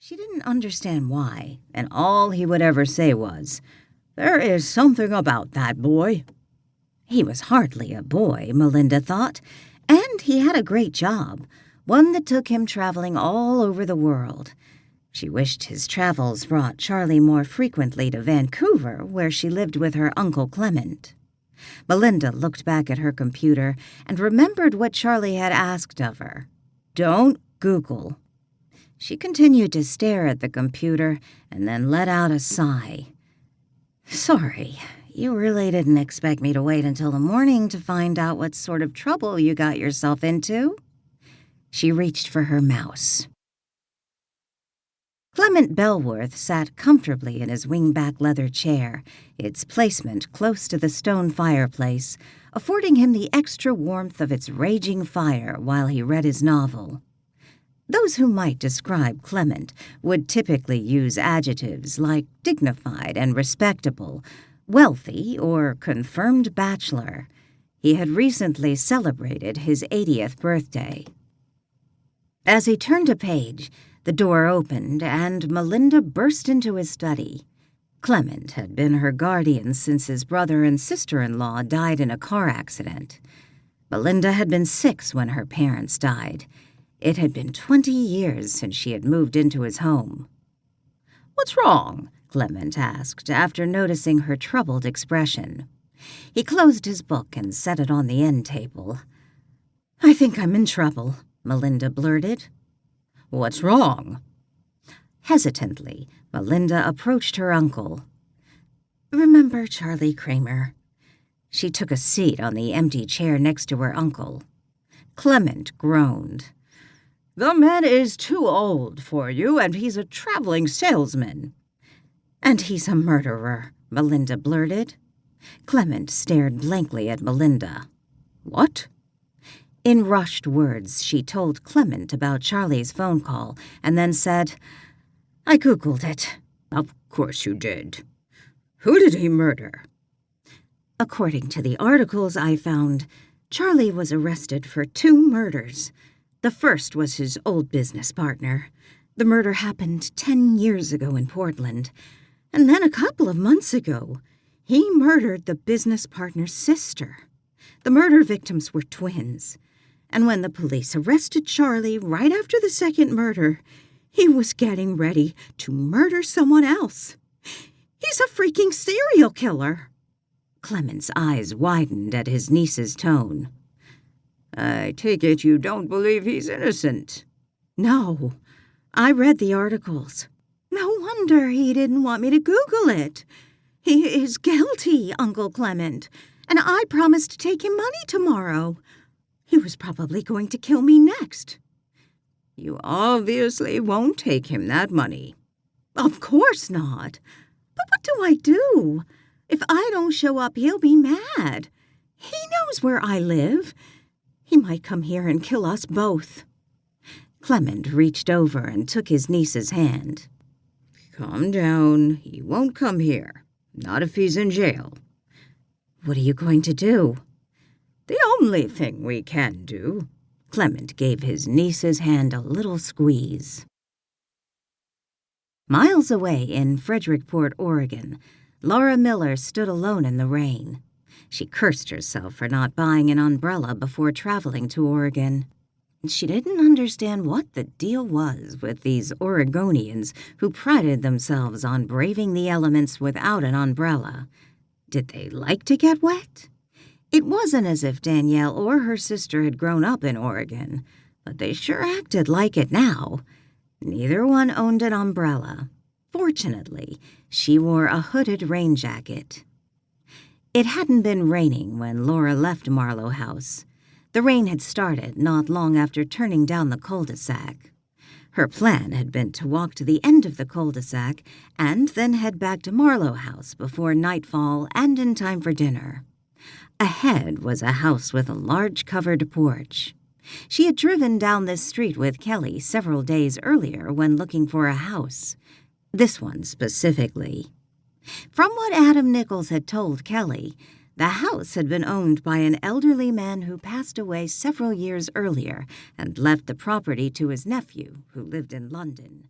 She didn't understand why, and all he would ever say was, "There is something about that boy." He was hardly a boy, Melinda thought, and he had a great job, one that took him traveling all over the world. She wished his travels brought Charlie more frequently to Vancouver, where she lived with her Uncle Clement. Melinda looked back at her computer and remembered what Charlie had asked of her. "Don't Google." She continued to stare at the computer and then let out a sigh. "Sorry, you really didn't expect me to wait until the morning to find out what sort of trouble you got yourself into?" She reached for her mouse. Clement Belworth sat comfortably in his wing-back leather chair, its placement close to the stone fireplace, affording him the extra warmth of its raging fire while he read his novel. Those who might describe Clement would typically use adjectives like dignified and respectable, wealthy, or confirmed bachelor. He had recently celebrated his 80th birthday. As he turned a page, the door opened and Melinda burst into his study. Clement had been her guardian since his brother and sister-in-law died in a car accident. Melinda had been 6 when her parents died. It had been 20 years since she had moved into his home. "What's wrong?" Clement asked, after noticing her troubled expression. He closed his book and set it on the end table. "I think I'm in trouble," Melinda blurted. "What's wrong?" Hesitantly, Melinda approached her uncle. "Remember Charlie Kramer?" She took a seat on the empty chair next to her uncle. Clement groaned. "The man is too old for you, and he's a traveling salesman." "And he's a murderer," Melinda blurted. Clement stared blankly at Melinda. "What?" In rushed words, she told Clement about Charlie's phone call, and then said, "I Googled it." "Of course you did. Who did he murder?" "According to the articles I found, Charlie was arrested for 2 murders. The first was his old business partner. The murder happened 10 years ago in Portland. And then a couple of months ago, he murdered the business partner's sister. The murder victims were twins. And when the police arrested Charlie right after the second murder, he was getting ready to murder someone else. He's a freaking serial killer." Clement's eyes widened at his niece's tone. "I take it you don't believe he's innocent." "No. I read the articles. No wonder he didn't want me to Google it. He is guilty, Uncle Clement, and I promised to take him money tomorrow. He was probably going to kill me next." "You obviously won't take him that money." "Of course not. But what do I do? If I don't show up, he'll be mad. He knows where I live. He might come here and kill us both." Clement reached over and took his niece's hand. "Calm down. He won't come here. Not if he's in jail." "What are you going to do?" "The only thing we can do." Clement gave his niece's hand a little squeeze. Miles away in Frederickport, Oregon, Laura Miller stood alone in the rain. She cursed herself for not buying an umbrella before traveling to Oregon. She didn't understand what the deal was with these Oregonians who prided themselves on braving the elements without an umbrella. Did they like to get wet? It wasn't as if Danielle or her sister had grown up in Oregon, but they sure acted like it now. Neither one owned an umbrella. Fortunately, she wore a hooded rain jacket. It hadn't been raining when Laura left Marlow House. The rain had started not long after turning down the cul-de-sac. Her plan had been to walk to the end of the cul-de-sac and then head back to Marlow House before nightfall and in time for dinner. Ahead was a house with a large covered porch. She had driven down this street with Kelly several days earlier when looking for a house. This one specifically. From what Adam Nichols had told Kelly, the house had been owned by an elderly man who passed away several years earlier and left the property to his nephew, who lived in London.